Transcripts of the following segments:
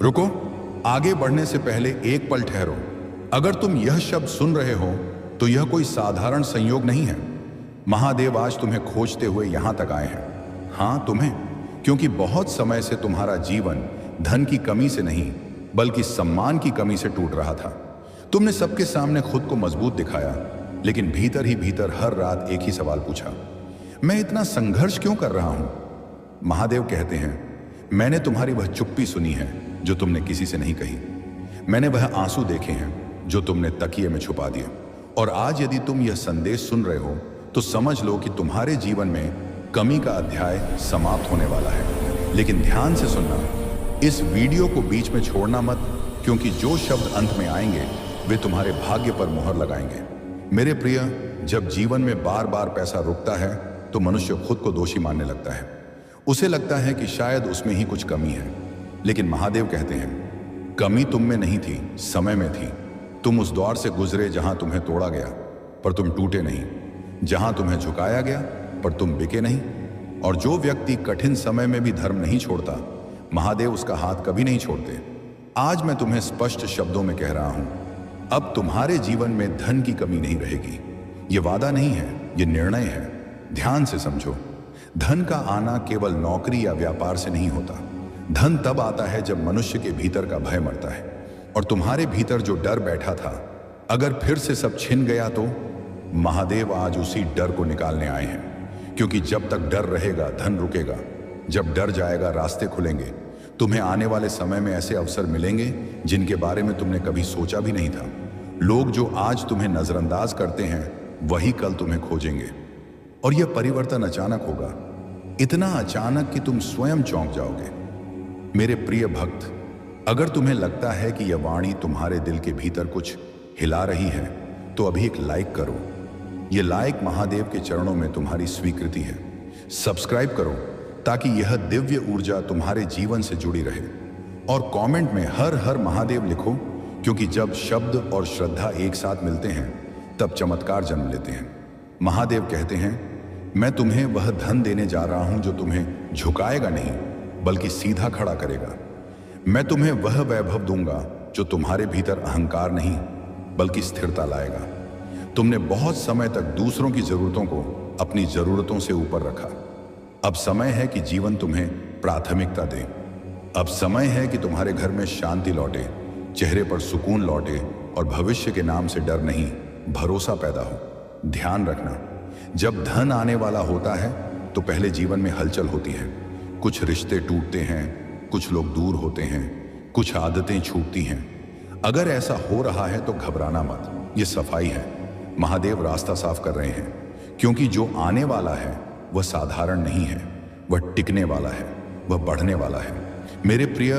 रुको, आगे बढ़ने से पहले एक पल ठहरो। अगर तुम यह शब्द सुन रहे हो तो यह कोई साधारण संयोग नहीं है। महादेव आज तुम्हें खोजते हुए यहां तक आए हैं। हां, तुम्हें, क्योंकि बहुत समय से तुम्हारा जीवन धन की कमी से नहीं बल्कि सम्मान की कमी से टूट रहा था। तुमने सबके सामने खुद को मजबूत दिखाया, लेकिन भीतर ही भीतर हर रात एक ही सवाल पूछा, मैं इतना संघर्ष क्यों कर रहा हूं? महादेव कहते हैं, मैंने तुम्हारी वह चुप्पी सुनी है जो तुमने किसी से नहीं कही। मैंने वह आंसू देखे हैं जो तुमने तकिए में छुपा दिए। और आज यदि तुम यह संदेश सुन रहे हो तो समझ लो कि तुम्हारे जीवन में कमी का अध्याय समाप्त होने वाला है। लेकिन ध्यान से सुनना, इस वीडियो को बीच में छोड़ना मत, क्योंकि जो शब्द अंत में आएंगे वे तुम्हारे भाग्य पर मुहर लगाएंगे। मेरे प्रिय, जब जीवन में बार बार पैसा रुकता है तो मनुष्य खुद को दोषी मानने लगता है। उसे लगता है कि शायद उसमें ही कुछ कमी है। लेकिन महादेव कहते हैं, कमी तुम में नहीं थी, समय में थी। तुम उस दौर से गुजरे जहां तुम्हें तोड़ा गया पर तुम टूटे नहीं, जहां तुम्हें झुकाया गया पर तुम बिके नहीं। और जो व्यक्ति कठिन समय में भी धर्म नहीं छोड़ता, महादेव उसका हाथ कभी नहीं छोड़ते। आज मैं तुम्हें स्पष्ट शब्दों में कह रहा हूं, अब तुम्हारे जीवन में धन की कमी नहीं रहेगी। यह वादा नहीं है, यह निर्णय है। ध्यान से समझो, धन का आना केवल नौकरी या व्यापार से नहीं होता। धन तब आता है जब मनुष्य के भीतर का भय मरता है। और तुम्हारे भीतर जो डर बैठा था, अगर फिर से सब छिन गया तो महादेव आज उसी डर को निकालने आए हैं। क्योंकि जब तक डर रहेगा धन रुकेगा, जब डर जाएगा रास्ते खुलेंगे। तुम्हें आने वाले समय में ऐसे अवसर मिलेंगे जिनके बारे में तुमने कभी सोचा भी नहीं था। लोग जो आज तुम्हें नजरअंदाज करते हैं वही कल तुम्हें खोजेंगे। और यह परिवर्तन अचानक होगा, इतना अचानक कि तुम स्वयं चौंक जाओगे। मेरे प्रिय भक्त, अगर तुम्हें लगता है कि यह वाणी तुम्हारे दिल के भीतर कुछ हिला रही है तो अभी एक लाइक करो। यह लाइक महादेव के चरणों में तुम्हारी स्वीकृति है। सब्सक्राइब करो ताकि यह दिव्य ऊर्जा तुम्हारे जीवन से जुड़ी रहे। और कमेंट में हर हर महादेव लिखो, क्योंकि जब शब्द और श्रद्धा एक साथ मिलते हैं तब चमत्कार जन्म लेते हैं। महादेव कहते हैं, मैं तुम्हें वह धन देने जा रहा हूं जो तुम्हें झुकाएगा नहीं बल्कि सीधा खड़ा करेगा। मैं तुम्हें वह वैभव दूंगा जो तुम्हारे भीतर अहंकार नहीं बल्कि स्थिरता लाएगा। तुमने बहुत समय तक दूसरों की जरूरतों को अपनी जरूरतों से ऊपर रखा। अब समय है कि जीवन तुम्हें प्राथमिकता दे। अब समय है कि तुम्हारे घर में शांति लौटे, चेहरे पर सुकून लौटे और भविष्य के नाम से डर नहीं, भरोसा पैदा हो। ध्यान रखना, जब धन आने वाला होता है तो पहले जीवन में हलचल होती है। कुछ रिश्ते टूटते हैं, कुछ लोग दूर होते हैं, कुछ आदतें छूटती हैं। अगर ऐसा हो रहा है तो घबराना मत, ये सफाई है। महादेव रास्ता साफ कर रहे हैं, क्योंकि जो आने वाला है वह साधारण नहीं है, वह टिकने वाला है, वह बढ़ने वाला है। मेरे प्रिय,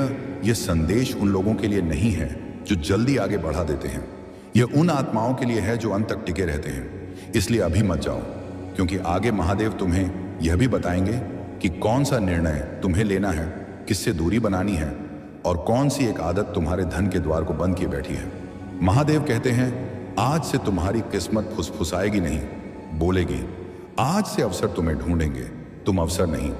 यह संदेश उन लोगों के लिए नहीं है जो जल्दी आगे बढ़ा देते हैं। यह उन आत्माओं के लिए है जो अंत तक टिके रहते हैं। इसलिए अभी मत जाओ, क्योंकि आगे महादेव तुम्हें यह भी बताएंगे कि कौन सा निर्णय तुम्हें लेना है, किससे दूरी बनानी है और कौन सी एक आदत तुम्हारे धन के द्वार को बंद किए बैठी है। महादेव कहते हैं, आज से तुम्हारी किस्मत फुसफुसाएगी नहीं, बोलेगी। आज से अवसर तुम्हें ढूंढेंगे, तुम अवसर नहीं।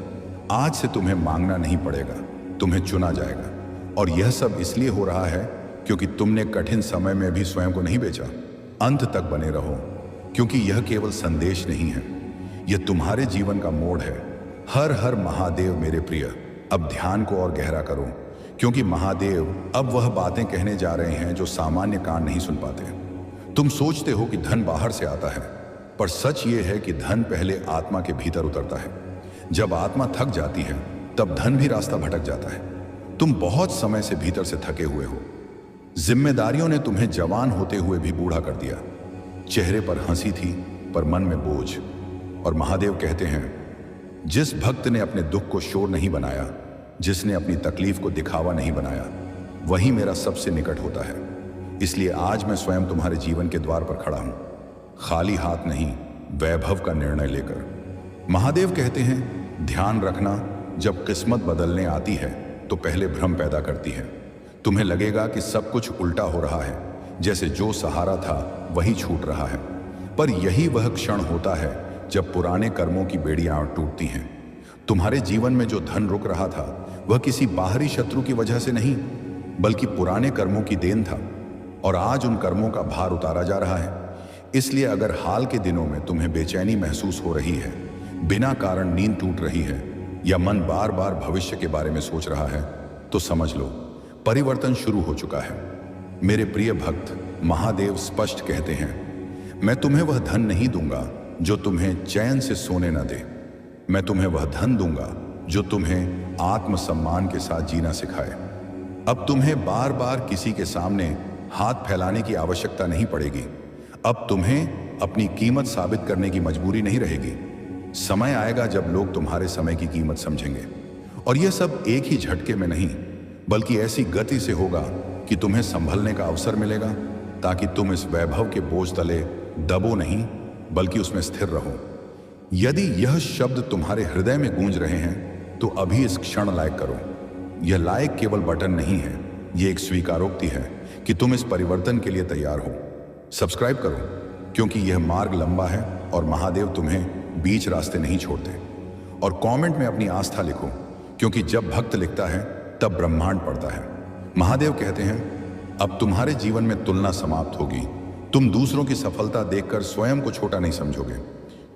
आज से तुम्हें मांगना नहीं पड़ेगा, तुम्हें चुना जाएगा। और यह सब इसलिए हो रहा है क्योंकि तुमने कठिन समय में भी स्वयं को नहीं बेचा। अंत तक बने रहो, क्योंकि यह केवल संदेश नहीं है, यह तुम्हारे जीवन का मोड़ है। हर हर महादेव मेरे प्रिय। अब ध्यान को और गहरा करो, क्योंकि महादेव अब वह बातें कहने जा रहे हैं जो सामान्य कान नहीं सुन पाते। तुम सोचते हो कि धन बाहर से आता है, पर सच ये है कि धन पहले आत्मा के भीतर उतरता है। जब आत्मा थक जाती है तब धन भी रास्ता भटक जाता है। तुम बहुत समय से भीतर से थके हुए हो। जिम्मेदारियों ने तुम्हें जवान होते हुए भी बूढ़ा कर दिया। चेहरे पर हंसी थी पर मन में बोझ। और महादेव कहते हैं, जिस भक्त ने अपने दुख को शोर नहीं बनाया, जिसने अपनी तकलीफ को दिखावा नहीं बनाया, वही मेरा सबसे निकट होता है। इसलिए आज मैं स्वयं तुम्हारे जीवन के द्वार पर खड़ा हूं, खाली हाथ नहीं, वैभव का निर्णय लेकर। महादेव कहते हैं, ध्यान रखना, जब किस्मत बदलने आती है तो पहले भ्रम पैदा करती है। तुम्हें लगेगा कि सब कुछ उल्टा हो रहा है, जैसे जो सहारा था वही छूट रहा है। पर यही वह क्षण होता है जब पुराने कर्मों की बेड़ियां टूटती हैं। तुम्हारे जीवन में जो धन रुक रहा था वह किसी बाहरी शत्रु की वजह से नहीं, बल्कि पुराने कर्मों की देन था और आज उन कर्मों का भार उतारा जा रहा है। इसलिए अगर हाल के दिनों में तुम्हें बेचैनी महसूस हो रही है, बिना कारण नींद टूट रही है या मन बार बार भविष्य के बारे में सोच रहा है, तो समझ लो परिवर्तन शुरू हो चुका है। मेरे प्रिय भक्त, महादेव स्पष्ट कहते हैं, मैं तुम्हें वह धन नहीं दूंगा जो तुम्हें चैन से सोने न दे। मैं तुम्हें वह धन दूंगा जो तुम्हें आत्मसम्मान के साथ जीना सिखाए। अब तुम्हें बार बार किसी के सामने हाथ फैलाने की आवश्यकता नहीं पड़ेगी। अब तुम्हें अपनी कीमत साबित करने की मजबूरी नहीं रहेगी। समय आएगा जब लोग तुम्हारे समय की कीमत समझेंगे, और यह सब एक ही झटके में नहीं, बल्कि ऐसी गति से होगा कि तुम्हें संभलने का अवसर मिलेगा, ताकि तुम इस वैभव के बोझ तले दबो नहीं, बल्कि उसमें स्थिर रहो। यदि यह शब्द तुम्हारे हृदय में गूंज रहे हैं, तो अभी इस क्षण लाइक करो। यह लाइक केवल बटन नहीं है, यह एक स्वीकारोक्ति है कि तुम इस परिवर्तन के लिए तैयार हो। सब्सक्राइब करो, क्योंकि यह मार्ग लंबा है और महादेव तुम्हें बीच रास्ते नहीं छोड़ते। और कमेंट में अपनी आस्था लिखो, क्योंकि जब भक्त लिखता है तब ब्रह्मांड पड़ता है। महादेव कहते हैं, अब तुम्हारे जीवन में तुलना समाप्त होगी। तुम दूसरों की सफलता देखकर स्वयं को छोटा नहीं समझोगे,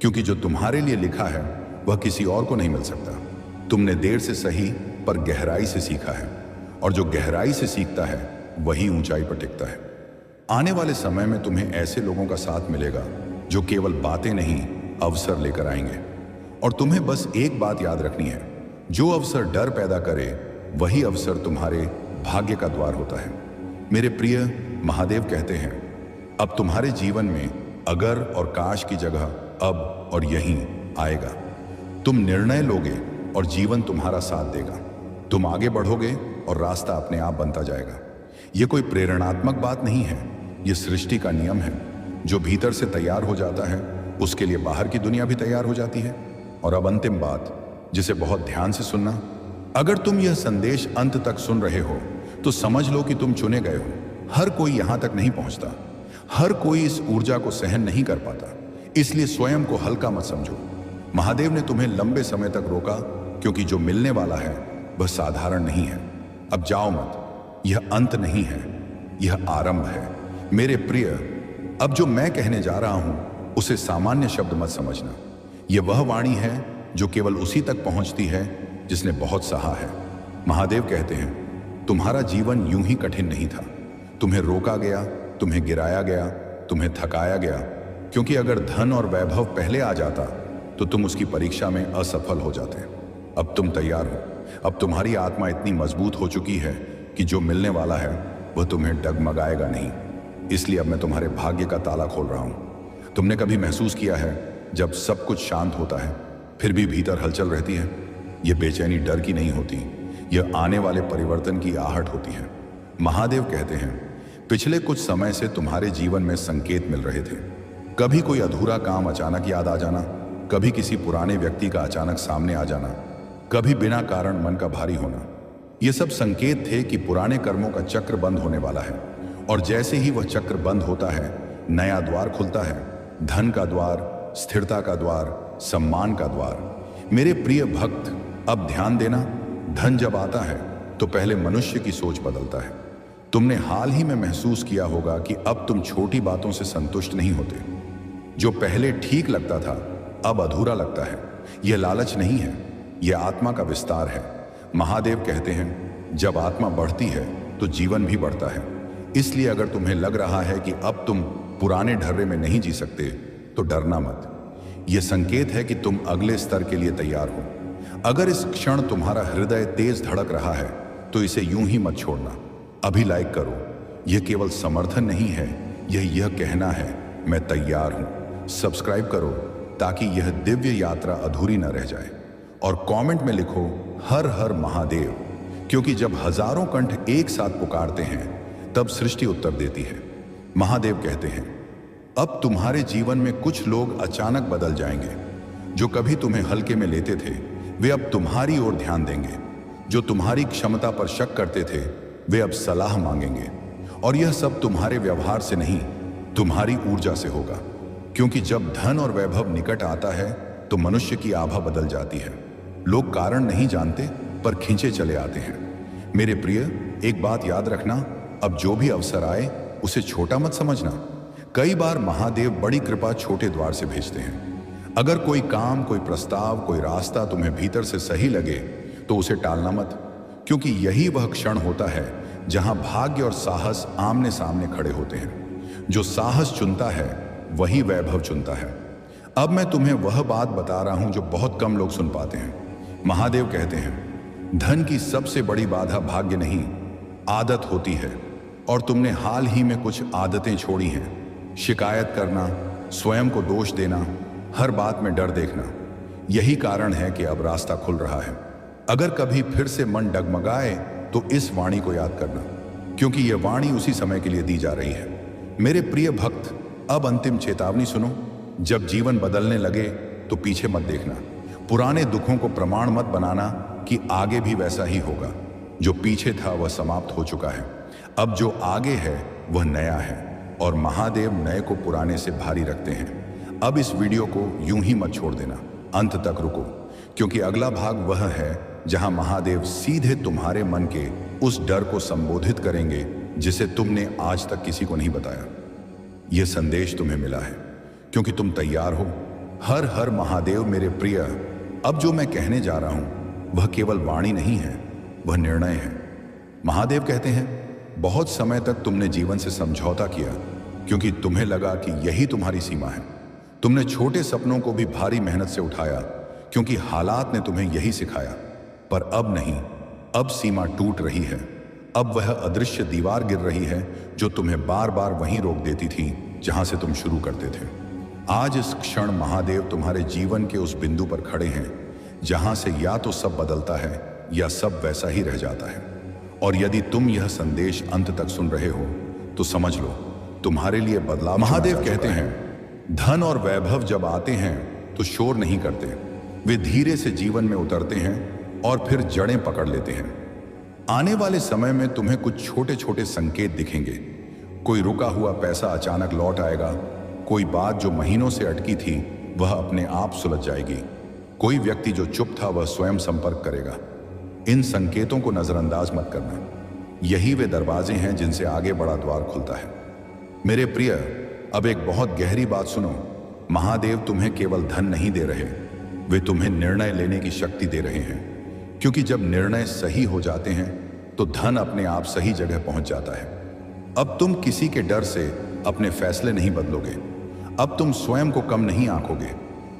क्योंकि जो तुम्हारे लिए लिखा है वह किसी और को नहीं मिल सकता। तुमने देर से सही पर गहराई से सीखा है, और जो गहराई से सीखता है वही ऊंचाई पर टिकता है। आने वाले समय में तुम्हें ऐसे लोगों का साथ मिलेगा जो केवल बातें नहीं, अवसर लेकर आएंगे। और तुम्हें बस एक बात याद रखनी है, जो अवसर डर पैदा करे वही अवसर तुम्हारे भाग्य का द्वार होता है। मेरे प्रिय, महादेव कहते हैं, अब तुम्हारे जीवन में अगर और काश की जगह अब और यहीं आएगा। तुम निर्णय लोगे और जीवन तुम्हारा साथ देगा। तुम आगे बढ़ोगे और रास्ता अपने आप बनता जाएगा। यह कोई प्रेरणात्मक बात नहीं है, यह सृष्टि का नियम है। जो भीतर से तैयार हो जाता है उसके लिए बाहर की दुनिया भी तैयार हो जाती है। और अब अंतिम बात, जिसे बहुत ध्यान से सुनना। अगर तुम यह संदेश अंत तक सुन रहे हो तो समझ लो कि तुम चुने गए हो। हर कोई यहां तक नहीं पहुंचता, हर कोई इस ऊर्जा को सहन नहीं कर पाता। इसलिए स्वयं को हल्का मत समझो। महादेव ने तुम्हें लंबे समय तक रोका, क्योंकि जो मिलने वाला है वह साधारण नहीं है। अब जाओ मत, यह अंत नहीं है, यह आरंभ है। मेरे प्रिय, अब जो मैं कहने जा रहा हूं उसे सामान्य शब्द मत समझना। यह वह वाणी है जो केवल उसी तक पहुंचती है जिसने बहुत सहा है। महादेव कहते हैं, तुम्हारा जीवन यूं ही कठिन नहीं था। तुम्हें रोका गया, तुम्हें गिराया गया, तुम्हें थकाया गया, क्योंकि अगर धन और वैभव पहले आ जाता तो तुम उसकी परीक्षा में असफल हो जाते। अब तुम तैयार हो। अब तुम्हारी आत्मा इतनी मजबूत हो चुकी है कि जो मिलने वाला है वह तुम्हें डगमगाएगा नहीं। इसलिए अब मैं तुम्हारे भाग्य का ताला खोल रहा हूं। तुमने कभी महसूस किया है जब सब कुछ शांत होता है फिर भी भीतर हलचल रहती है? यह बेचैनी डर की नहीं होती, यह आने वाले परिवर्तन की आहट होती है। महादेव कहते हैं, पिछले कुछ समय से तुम्हारे जीवन में संकेत मिल रहे थे। कभी कोई अधूरा काम अचानक याद आ जाना, कभी किसी पुराने व्यक्ति का अचानक सामने आ जाना, कभी बिना कारण मन का भारी होना। ये सब संकेत थे कि पुराने कर्मों का चक्र बंद होने वाला है। और जैसे ही वह चक्र बंद होता है, नया द्वार खुलता है। धन का द्वार, स्थिरता का द्वार, सम्मान का द्वार। मेरे प्रिय भक्त, अब ध्यान देना, धन जब आता है तो पहले मनुष्य की सोच बदलता है। तुमने हाल ही में महसूस किया होगा कि अब तुम छोटी बातों से संतुष्ट नहीं होते। जो पहले ठीक लगता था अब अधूरा लगता है। यह लालच नहीं है, यह आत्मा का विस्तार है। महादेव कहते हैं, जब आत्मा बढ़ती है तो जीवन भी बढ़ता है। इसलिए अगर तुम्हें लग रहा है कि अब तुम पुराने ढर्रे में नहीं जी सकते, तो डरना मत। यह संकेत है कि तुम अगले स्तर के लिए तैयार हो। अगर इस क्षण तुम्हारा हृदय तेज धड़क रहा है तो इसे यूं ही मत छोड़ना। अभी लाइक करो। यह केवल समर्थन नहीं है, यह कहना है, मैं तैयार हूं। सब्सक्राइब करो ताकि यह दिव्य यात्रा अधूरी न रह जाए। और कमेंट में लिखो, हर हर महादेव, क्योंकि जब हजारों कंठ एक साथ पुकारते हैं तब सृष्टि उत्तर देती है। महादेव कहते हैं, अब तुम्हारे जीवन में कुछ लोग अचानक बदल जाएंगे। जो कभी तुम्हें हल्के में लेते थे वे अब तुम्हारी ओर ध्यान देंगे। जो तुम्हारी क्षमता पर शक करते थे वे अब सलाह मांगेंगे। और यह सब तुम्हारे व्यवहार से नहीं, तुम्हारी ऊर्जा से होगा। क्योंकि जब धन और वैभव निकट आता है तो मनुष्य की आभा बदल जाती है। लोग कारण नहीं जानते पर खींचे चले आते हैं। मेरे प्रिय, एक बात याद रखना, अब जो भी अवसर आए उसे छोटा मत समझना। कई बार महादेव बड़ी कृपा छोटे द्वार से भेजते हैं। अगर कोई काम, कोई प्रस्ताव, कोई रास्ता तुम्हें भीतर से सही लगे तो उसे टालना मत, क्योंकि यही वह क्षण होता है जहां भाग्य और साहस आमने सामने खड़े होते हैं। जो साहस चुनता है वही वैभव चुनता है। अब मैं तुम्हें वह बात बता रहा हूं जो बहुत कम लोग सुन पाते हैं। महादेव कहते हैं, धन की सबसे बड़ी बाधा भाग्य नहीं, आदत होती है। और तुमने हाल ही में कुछ आदतें छोड़ी हैं। शिकायत करना, स्वयं को दोष देना, हर बात में डर देखना। यही कारण है कि अब रास्ता खुल रहा है। अगर कभी फिर से मन डगमगाए तो इस वाणी को याद करना, क्योंकि यह वाणी उसी समय के लिए दी जा रही है। मेरे प्रिय भक्त, अब अंतिम चेतावनी सुनो। जब जीवन बदलने लगे तो पीछे मत देखना। पुराने दुखों को प्रमाण मत बनाना कि आगे भी वैसा ही होगा। जो पीछे था वह समाप्त हो चुका है। अब जो आगे है वह नया है, और महादेव नए को पुराने से भारी रखते हैं। अब इस वीडियो को यूं ही मत छोड़ देना, अंत तक रुको, क्योंकि अगला भाग वह है जहां महादेव सीधे तुम्हारे मन के उस डर को संबोधित करेंगे जिसे तुमने आज तक किसी को नहीं बताया। यह संदेश तुम्हें मिला है क्योंकि तुम तैयार हो। हर हर महादेव मेरे प्रिय। अब जो मैं कहने जा रहा हूं वह केवल वाणी नहीं है, वह निर्णय है। महादेव कहते हैं, बहुत समय तक तुमने जीवन से समझौता किया क्योंकि तुम्हें लगा कि यही तुम्हारी सीमा है। तुमने छोटे सपनों को भी भारी मेहनत से उठाया क्योंकि हालात ने तुम्हें यही सिखाया। पर अब नहीं, अब सीमा टूट रही है। अब वह अदृश्य दीवार गिर रही है जो तुम्हें बार बार वहीं रोक देती थी जहां से तुम शुरू करते थे। आज इस क्षण महादेव तुम्हारे जीवन के उस बिंदु पर खड़े हैं जहां से या तो सब बदलता है या सब वैसा ही रह जाता है। और यदि तुम यह संदेश अंत तक सुन रहे हो तो समझ लो, तुम्हारे लिए बदलाव। महादेव कहते हैं, धन और वैभव जब आते हैं तो शोर नहीं करते, वे धीरे से जीवन में उतरते हैं और फिर जड़ें पकड़ लेते हैं। आने वाले समय में तुम्हें कुछ छोटे छोटे संकेत दिखेंगे। कोई रुका हुआ पैसा अचानक लौट आएगा, कोई बात जो महीनों से अटकी थी वह अपने आप सुलझ जाएगी, कोई व्यक्ति जो चुप था वह स्वयं संपर्क करेगा। इन संकेतों को नजरअंदाज मत करना, यही वे दरवाजे हैं जिनसे आगे बड़ा द्वार खुलता है। मेरे प्रिय, अब एक बहुत गहरी बात सुनो। महादेव तुम्हें केवल धन नहीं दे रहे, वे तुम्हें निर्णय लेने की शक्ति दे रहे हैं। क्योंकि जब निर्णय सही हो जाते हैं तो धन अपने आप सही जगह पहुंच जाता है। अब तुम किसी के डर से अपने फैसले नहीं बदलोगे। अब तुम स्वयं को कम नहीं आंकोगे,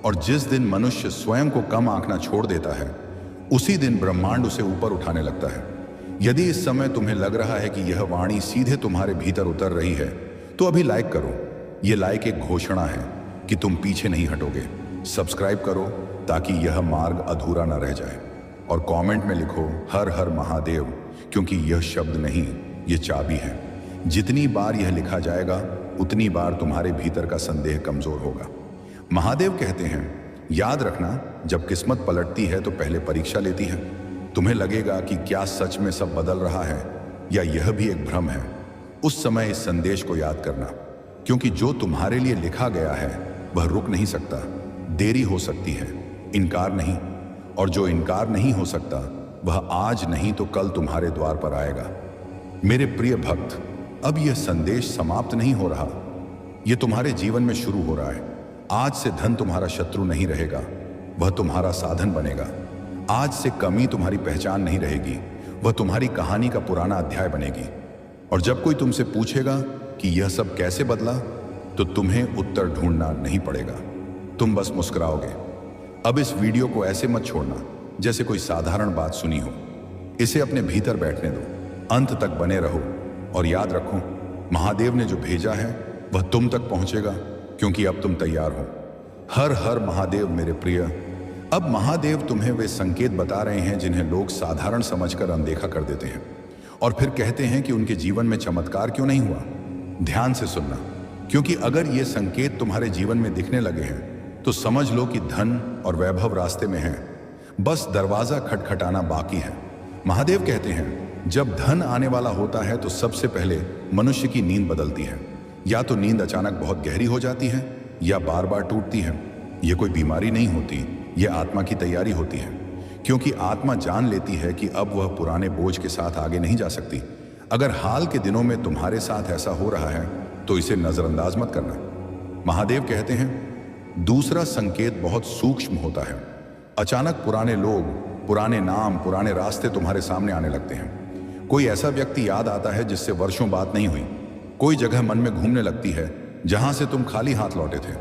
और जिस दिन मनुष्य स्वयं को कम आंकना छोड़ देता है उसी दिन ब्रह्मांड उसे ऊपर उठाने लगता है। यदि इस समय तुम्हें लग रहा है कि यह वाणी सीधे तुम्हारे भीतर उतर रही है तो अभी लाइक करो। यह लाइक एक घोषणा है कि तुम पीछे नहीं हटोगे। सब्सक्राइब करो ताकि यह मार्ग अधूरा न रह जाए, और कमेंट में लिखो हर हर महादेव, क्योंकि यह शब्द नहीं, यह चाबी है। जितनी बार यह लिखा जाएगा उतनी बार तुम्हारे भीतर का संदेह कमजोर होगा। महादेव कहते हैं, याद रखना, जब किस्मत पलटती है तो पहले परीक्षा लेती है। तुम्हें लगेगा कि क्या सच में सब बदल रहा है या यह भी एक भ्रम है। उस समय इस संदेश को याद करना, क्योंकि जो तुम्हारे लिए लिखा गया है वह रुक नहीं सकता। देरी हो सकती है, इनकार नहीं, और जो इनकार नहीं हो सकता वह आज नहीं तो कल तुम्हारे द्वार पर आएगा। मेरे प्रिय भक्त, अब यह संदेश समाप्त नहीं हो रहा, यह तुम्हारे जीवन में शुरू हो रहा है। आज से धन तुम्हारा शत्रु नहीं रहेगा, वह तुम्हारा साधन बनेगा। आज से कमी तुम्हारी पहचान नहीं रहेगी, वह तुम्हारी कहानी का पुराना अध्याय बनेगी। और जब कोई तुमसे पूछेगा कि यह सब कैसे बदला, तो तुम्हें उत्तर ढूंढना नहीं पड़ेगा, तुम बस मुस्कुराओगे। अब इस वीडियो को ऐसे मत छोड़ना जैसे कोई साधारण बात सुनी हो। इसे अपने भीतर बैठने दो, अंत तक बने रहो, और याद रखो, महादेव ने जो भेजा है वह तुम तक पहुंचेगा, क्योंकि अब तुम तैयार हो। हर हर महादेव मेरे प्रिय। अब महादेव तुम्हें वे संकेत बता रहे हैं जिन्हें लोग साधारण समझकर अनदेखा कर देते हैं, और फिर कहते हैं कि उनके जीवन में चमत्कार क्यों नहीं हुआ। ध्यान से सुनना, क्योंकि अगर ये संकेत तुम्हारे जीवन में दिखने लगे हैं तो समझ लो कि धन और वैभव रास्ते में है, बस दरवाजा खटखटाना बाकी है। महादेव कहते हैं, जब धन आने वाला होता है तो सबसे पहले मनुष्य की नींद बदलती है। या तो नींद अचानक बहुत गहरी हो जाती है या बार बार टूटती है। यह कोई बीमारी नहीं होती, यह आत्मा की तैयारी होती है। क्योंकि आत्मा जान लेती है कि अब वह पुराने बोझ के साथ आगे नहीं जा सकती। अगर हाल के दिनों में तुम्हारे साथ ऐसा हो रहा है तो इसे नजरअंदाज मत करना। महादेव कहते हैं दूसरा संकेत बहुत सूक्ष्म होता है। अचानक पुराने लोग, पुराने नाम, पुराने रास्ते तुम्हारे सामने आने लगते हैं। कोई ऐसा व्यक्ति याद आता है जिससे वर्षों बात नहीं हुई। कोई जगह मन में घूमने लगती है जहां से तुम खाली हाथ लौटे थे।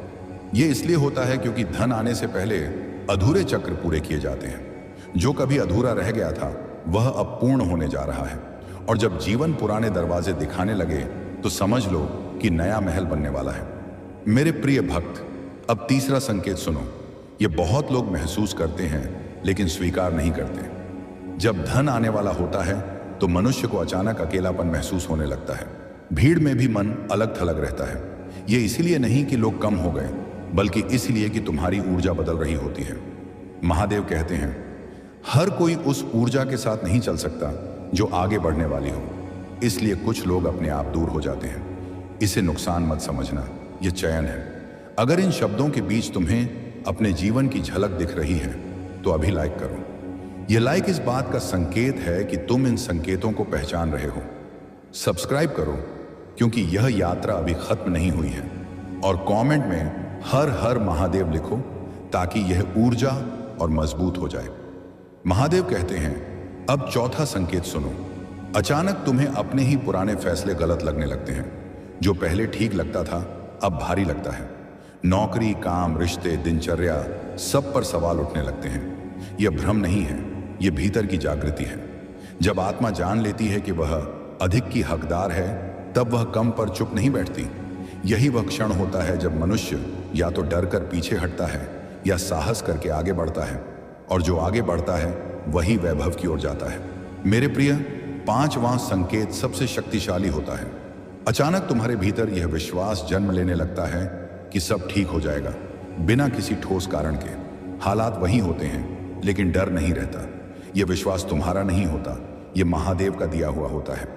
यह इसलिए होता है क्योंकि धन आने से पहले अधूरे चक्र पूरे किए जाते हैं। जो कभी अधूरा रह गया था वह अब पूर्ण होने जा रहा है। और जब जीवन पुराने दरवाजे दिखाने लगे तो समझ लो कि नया महल बनने वाला है। मेरे प्रिय भक्त, अब तीसरा संकेत सुनो। ये बहुत लोग महसूस करते हैं लेकिन स्वीकार नहीं करते। जब धन आने वाला होता है तो मनुष्य को अचानक अकेलापन महसूस होने लगता है। भीड़ में भी मन अलग थलग रहता है। ये इसीलिए नहीं कि लोग कम हो गए, बल्कि इसलिए कि तुम्हारी ऊर्जा बदल रही होती है। महादेव कहते हैं हर कोई उस ऊर्जा के साथ नहीं चल सकता जो आगे बढ़ने वाली हो। इसलिए कुछ लोग अपने आप दूर हो जाते हैं। इसे नुकसान मत समझना, यह चयन है। अगर इन शब्दों के बीच तुम्हें अपने जीवन की झलक दिख रही है तो अभी लाइक करो। यह लाइक इस बात का संकेत है कि तुम इन संकेतों को पहचान रहे हो। सब्सक्राइब करो क्योंकि यह यात्रा अभी खत्म नहीं हुई है। और कमेंट में हर हर महादेव लिखो ताकि यह ऊर्जा और मजबूत हो जाए। महादेव कहते हैं अब चौथा संकेत सुनो। अचानक तुम्हें अपने ही पुराने फैसले गलत लगने लगते हैं। जो पहले ठीक लगता था अब भारी लगता है। नौकरी, काम, रिश्ते, दिनचर्या, सब पर सवाल उठने लगते हैं। यह भ्रम नहीं है, यह भीतर की जागृति है। जब आत्मा जान लेती है कि वह अधिक की हकदार है तब वह कम पर चुप नहीं बैठती। यही वह क्षण होता है जब मनुष्य या तो डर कर पीछे हटता है या साहस करके आगे बढ़ता है। और जो आगे बढ़ता है वही वैभव की ओर जाता है। मेरे प्रिय, पांचवां संकेत सबसे शक्तिशाली होता है। अचानक तुम्हारे भीतर यह विश्वास जन्म लेने लगता है कि सब ठीक हो जाएगा, बिना किसी ठोस कारण के। हालात वही होते हैं लेकिन डर नहीं रहता। यह विश्वास तुम्हारा नहीं होता, यह महादेव का दिया हुआ होता है।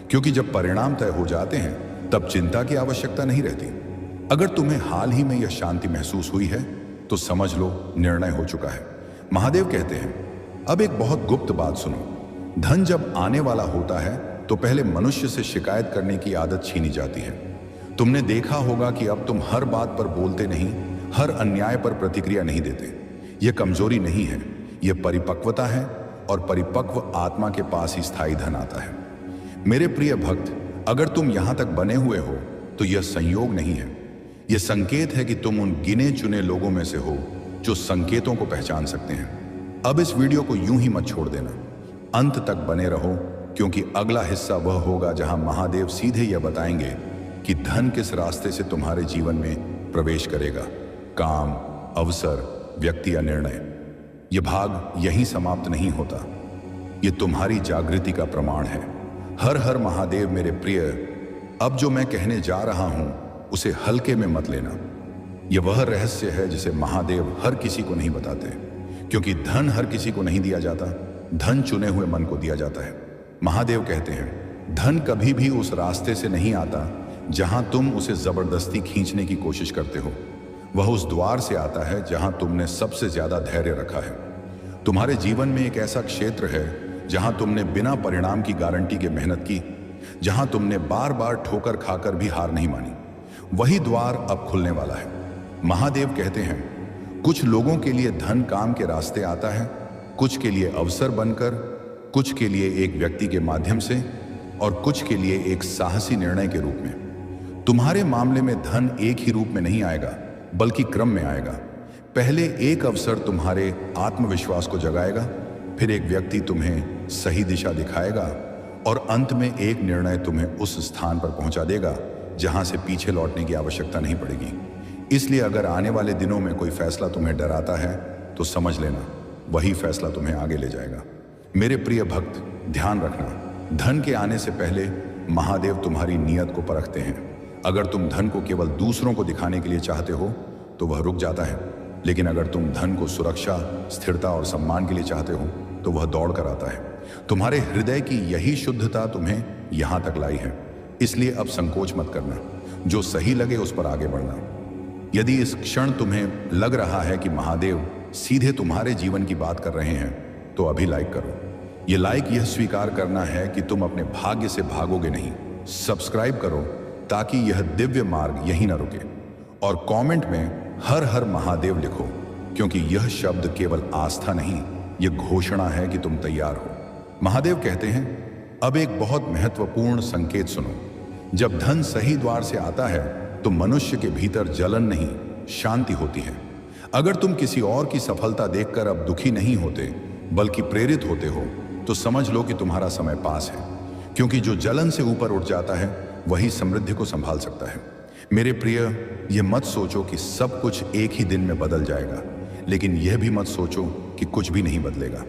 क्योंकि जब परिणाम तय हो जाते हैं तब चिंता की आवश्यकता नहीं रहती। अगर तुम्हें हाल ही में यह शांति महसूस हुई है तो समझ लो निर्णय हो चुका है। महादेव कहते हैं अब एक बहुत गुप्त बात सुनो। धन जब आने वाला होता है तो पहले मनुष्य से शिकायत करने की आदत छीनी जाती है। तुमने देखा होगा कि अब तुम हर बात पर बोलते नहीं, हर अन्याय पर प्रतिक्रिया नहीं देते। यह कमजोरी नहीं है, यह परिपक्वता है। और परिपक्व आत्मा के पास ही स्थायी धन आता है। मेरे प्रिय भक्त, अगर तुम यहां तक बने हुए हो तो यह संयोग नहीं है, यह संकेत है कि तुम उन गिने चुने लोगों में से हो जो संकेतों को पहचान सकते हैं। अब इस वीडियो को यूं ही मत छोड़ देना, अंत तक बने रहो क्योंकि अगला हिस्सा वह होगा जहां महादेव सीधे यह बताएंगे कि धन किस रास्ते से तुम्हारे जीवन में प्रवेश करेगा। काम, अवसर, व्यक्ति या निर्णय। यह भाग यहीं समाप्त नहीं होता, यह तुम्हारी जागृति का प्रमाण है। हर हर महादेव। मेरे प्रिय, अब जो मैं कहने जा रहा हूं उसे हल्के में मत लेना। यह वह रहस्य है जिसे महादेव हर किसी को नहीं बताते, क्योंकि धन हर किसी को नहीं दिया जाता, धन चुने हुए मन को दिया जाता है। महादेव कहते हैं धन कभी भी उस रास्ते से नहीं आता जहां तुम उसे जबरदस्ती खींचने की कोशिश करते हो। वह उस द्वार से आता है जहां तुमने सबसे ज्यादा धैर्य रखा है। तुम्हारे जीवन में एक ऐसा क्षेत्र है जहां तुमने बिना परिणाम की गारंटी के मेहनत की, जहां तुमने बार बार ठोकर खाकर भी हार नहीं मानी। वही द्वार अब खुलने वाला है। महादेव कहते हैं कुछ लोगों के लिए धन काम के रास्ते आता है, कुछ के लिए अवसर बनकर, कुछ के लिए एक व्यक्ति के माध्यम से और कुछ के लिए एक साहसी निर्णय के रूप में। तुम्हारे मामले में धन एक ही रूप में नहीं आएगा बल्कि क्रम में आएगा। पहले एक अवसर तुम्हारे आत्मविश्वास को जगाएगा, फिर एक व्यक्ति तुम्हें सही दिशा दिखाएगा और अंत में एक निर्णय तुम्हें उस स्थान पर पहुंचा देगा जहां से पीछे लौटने की आवश्यकता नहीं पड़ेगी। इसलिए अगर आने वाले दिनों में कोई फैसला तुम्हें डराता है तो समझ लेना वही फैसला तुम्हें आगे ले जाएगा। मेरे प्रिय भक्त, ध्यान रखना, धन के आने से पहले महादेव तुम्हारी नीयत को परखते हैं। अगर तुम धन को केवल दूसरों को दिखाने के लिए चाहते हो तो वह रुक जाता है, लेकिन अगर तुम धन को सुरक्षा, स्थिरता और सम्मान के लिए चाहते हो तो वह दौड़ कर आता है। तुम्हारे हृदय की यही शुद्धता तुम्हें यहां तक लाई है। इसलिए अब संकोच मत करना, जो सही लगे उस पर आगे बढ़ना। यदि इस क्षण तुम्हें लग रहा है कि महादेव सीधे तुम्हारे जीवन की बात कर रहे हैं तो अभी लाइक करो। ये लाइक यह स्वीकार करना है कि तुम अपने भाग्य से भागोगे नहीं। सब्सक्राइब करो ताकि यह दिव्य मार्ग यहीं न रुके। और कमेंट में हर हर महादेव लिखो, क्योंकि यह शब्द केवल आस्था नहीं, यह घोषणा है कि तुम तैयार हो। महादेव कहते हैं, अब एक बहुत महत्वपूर्ण संकेत सुनो। जब धन सही द्वार से आता है तो मनुष्य के भीतर जलन नहीं, शांति होती है। अगर तुम किसी और की सफलता देखकर अब दुखी नहीं होते बल्कि प्रेरित होते हो तो समझ लो कि तुम्हारा समय पास है, क्योंकि जो जलन से ऊपर उठ जाता है वही समृद्धि को संभाल सकता है। मेरे प्रिय, यह मत सोचो कि सब कुछ एक ही दिन में बदल जाएगा, लेकिन यह भी मत सोचो कि कुछ भी नहीं बदलेगा।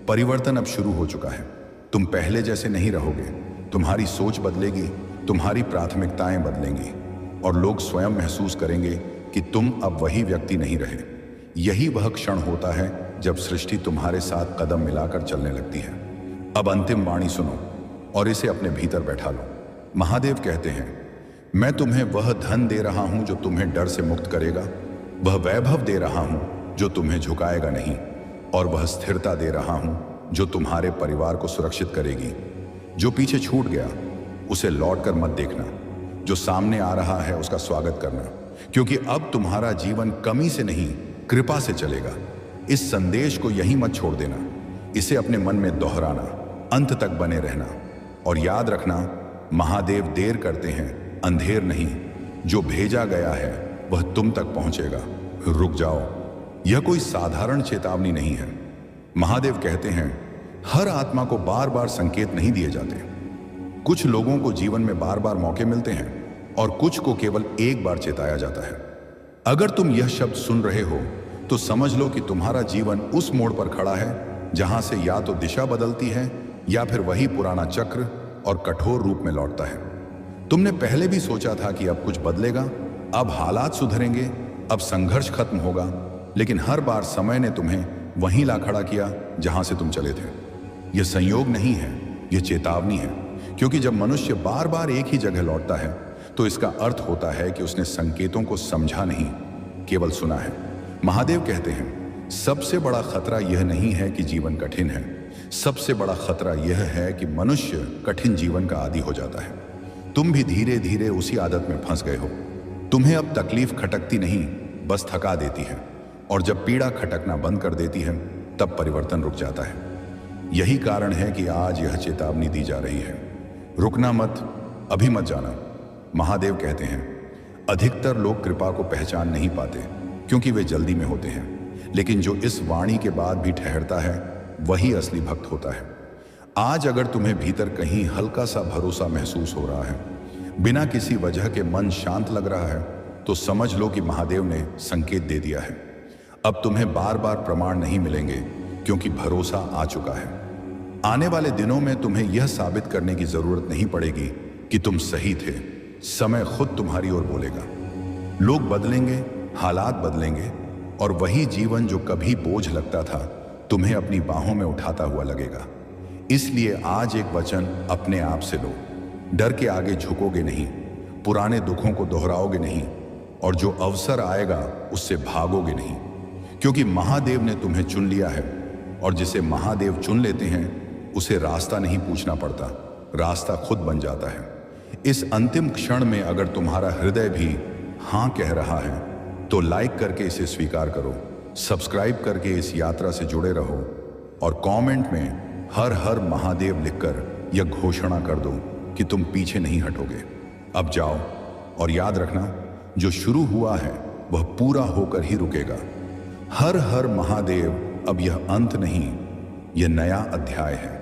परिवर्तन अब शुरू हो चुका है। तुम पहले जैसे नहीं रहोगे। तुम्हारी सोच बदलेगी, तुम्हारी प्राथमिकताएं बदलेंगी और लोग स्वयं महसूस करेंगे कि तुम अब वही व्यक्ति नहीं रहे। यही वह क्षण होता है जब सृष्टि तुम्हारे साथ कदम मिलाकर चलने लगती है। अब अंतिम वाणी सुनो और इसे अपने भीतर बैठा लो। महादेव कहते हैं, मैं तुम्हें वह धन दे रहा हूं जो तुम्हें डर से मुक्त करेगा, वह वैभव दे रहा हूं जो तुम्हें झुकाएगा नहीं, और वह स्थिरता दे रहा हूं जो तुम्हारे परिवार को सुरक्षित करेगी। जो पीछे छूट गया उसे लौटकर मत देखना, जो सामने आ रहा है उसका स्वागत करना, क्योंकि अब तुम्हारा जीवन कमी से नहीं, कृपा से चलेगा। इस संदेश को यहीं मत छोड़ देना, इसे अपने मन में दोहराना, अंत तक बने रहना। और याद रखना, महादेव देर करते हैं, अंधेर नहीं। जो भेजा गया है वह तुम तक पहुंचेगा। रुक जाओ, यह कोई साधारण चेतावनी नहीं है। महादेव कहते हैं, हर आत्मा को बार बार संकेत नहीं दिए जाते। कुछ लोगों को जीवन में बार बार मौके मिलते हैं और कुछ को केवल एक बार चेताया जाता है। अगर तुम यह शब्द सुन रहे हो तो समझ लो कि तुम्हारा जीवन उस मोड़ पर खड़ा है जहां से या तो दिशा बदलती है या फिर वही पुराना चक्र और कठोर रूप में लौटता है। तुमने पहले भी सोचा था कि अब कुछ बदलेगा, अब हालात सुधरेंगे, अब संघर्ष खत्म होगा, लेकिन हर बार समय ने तुम्हें वहीं ला खड़ा किया जहां से तुम चले थे। यह संयोग नहीं है, यह चेतावनी है, क्योंकि जब मनुष्य बार बार एक ही जगह लौटता है तो इसका अर्थ होता है कि उसने संकेतों को समझा नहीं, केवल सुना है। महादेव कहते हैं, सबसे बड़ा खतरा यह नहीं है कि जीवन कठिन है, सबसे बड़ा खतरा यह है कि मनुष्य कठिन जीवन का आदी हो जाता है। तुम भी धीरे धीरे उसी आदत में फंस गए हो। तुम्हें अब तकलीफ खटकती नहीं, बस थका देती है, और जब पीड़ा खटकना बंद कर देती है तब परिवर्तन रुक जाता है। यही कारण है कि आज यह चेतावनी दी जा रही है, रुकना मत, अभी मत जाना। महादेव कहते हैं, अधिकतर लोग कृपा को पहचान नहीं पाते क्योंकि वे जल्दी में होते हैं, लेकिन जो इस वाणी के बाद भी ठहरता है वही असली भक्त होता है। आज अगर तुम्हें भीतर कहीं हल्का सा भरोसा महसूस हो रहा है, बिना किसी वजह के मन शांत लग रहा है, तो समझ लो कि महादेव ने संकेत दे दिया है। अब तुम्हें बार बार प्रमाण नहीं मिलेंगे क्योंकि भरोसा आ चुका है। आने वाले दिनों में तुम्हें यह साबित करने की जरूरत नहीं पड़ेगी कि तुम सही थे। समय खुद तुम्हारी ओर बोलेगा। लोग बदलेंगे, हालात बदलेंगे, और वही जीवन जो कभी बोझ लगता था तुम्हें अपनी बाहों में उठाता हुआ लगेगा। इसलिए आज एक वचन अपने आप से लो, डर के आगे झुकोगे नहीं, पुराने दुखों को दोहराओगे नहीं, और जो अवसर आएगा उससे भागोगे नहीं, क्योंकि महादेव ने तुम्हें चुन लिया है, और जिसे महादेव चुन लेते हैं उसे रास्ता नहीं पूछना पड़ता, रास्ता खुद बन जाता है। इस अंतिम क्षण में अगर तुम्हारा हृदय भी हाँ कह रहा है तो लाइक करके इसे स्वीकार करो, सब्सक्राइब करके इस यात्रा से जुड़े रहो, और कमेंट में हर हर महादेव लिखकर यह घोषणा कर दो कि तुम पीछे नहीं हटोगे। अब जाओ, और याद रखना, जो शुरू हुआ है वह पूरा होकर ही रुकेगा। हर हर महादेव। अब यह अंत नहीं, यह नया अध्याय है।